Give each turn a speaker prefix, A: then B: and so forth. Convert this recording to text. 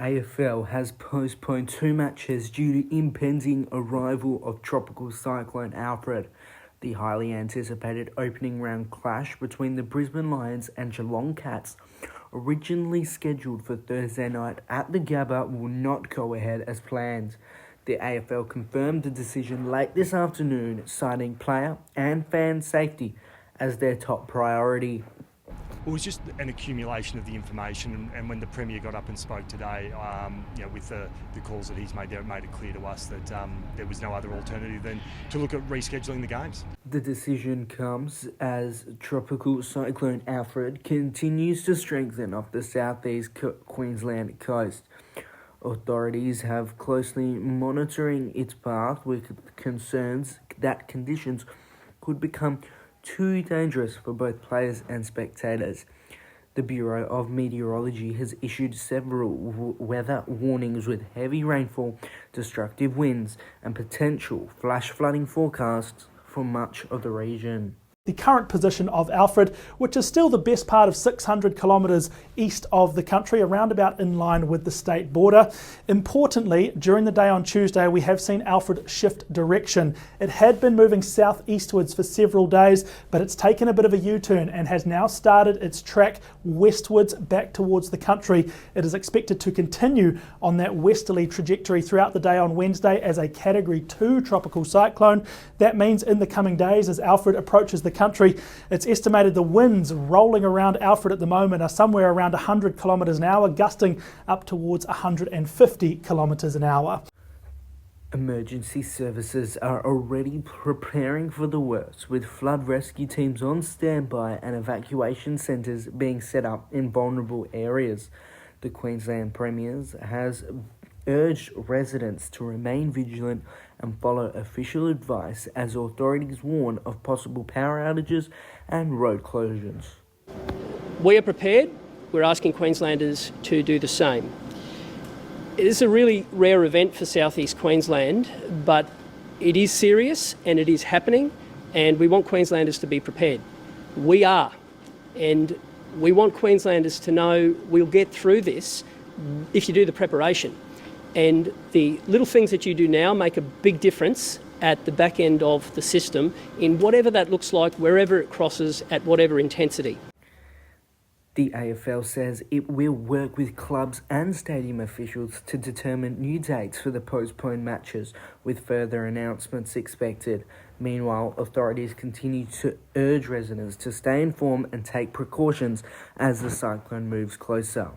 A: AFL has postponed 2 matches due to impending arrival of Tropical Cyclone Alfred. The highly anticipated opening round clash between the Brisbane Lions and Geelong Cats, originally scheduled for Thursday night at the Gabba, will not go ahead as planned. The AFL confirmed the decision late this afternoon, citing player and fan safety as their top priority.
B: It was just an accumulation of the information, and when the Premier got up and spoke today, with the calls that he's made there, it made it clear to us that there was no other alternative than to look at rescheduling the games.
A: The decision comes as Tropical Cyclone Alfred continues to strengthen off the southeast Queensland coast. Authorities have closely monitoring its path with concerns that conditions could become too dangerous for both players and spectators. The Bureau of Meteorology has issued several weather warnings with heavy rainfall, destructive winds, and potential flash flooding forecasts for much of the region.
C: The current position of Alfred, which is still the best part of 600 kilometres east of the country, around about in line with the state border. Importantly, during the day on Tuesday, we have seen Alfred shift direction. It had been moving southeastwards for several days, but it's taken a bit of a U-turn and has now started its track westwards back towards the country. It is expected to continue on that westerly trajectory throughout the day on Wednesday as a Category 2 tropical cyclone. That means in the coming days, as Alfred approaches the country, it's estimated the winds rolling around Alfred at the moment are somewhere around 100 kilometres an hour, gusting up towards 150 kilometres an hour.
A: Emergency services are already preparing for the worst, with flood rescue teams on standby and evacuation centres being set up in vulnerable areas. The Queensland Premier has urged residents to remain vigilant and follow official advice as authorities warn of possible power outages and road closures.
D: We are prepared. We're asking Queenslanders to do the same. It is a really rare event for southeast Queensland, but it is serious and it is happening, and we want Queenslanders to be prepared. We are, and we want Queenslanders to know we'll get through this if you do the preparation. And the little things that you do now make a big difference at the back end of the system in whatever that looks like, wherever it crosses, at whatever intensity.
A: The AFL says it will work with clubs and stadium officials to determine new dates for the postponed matches, with further announcements expected. Meanwhile, authorities continue to urge residents to stay informed and take precautions as the cyclone moves closer.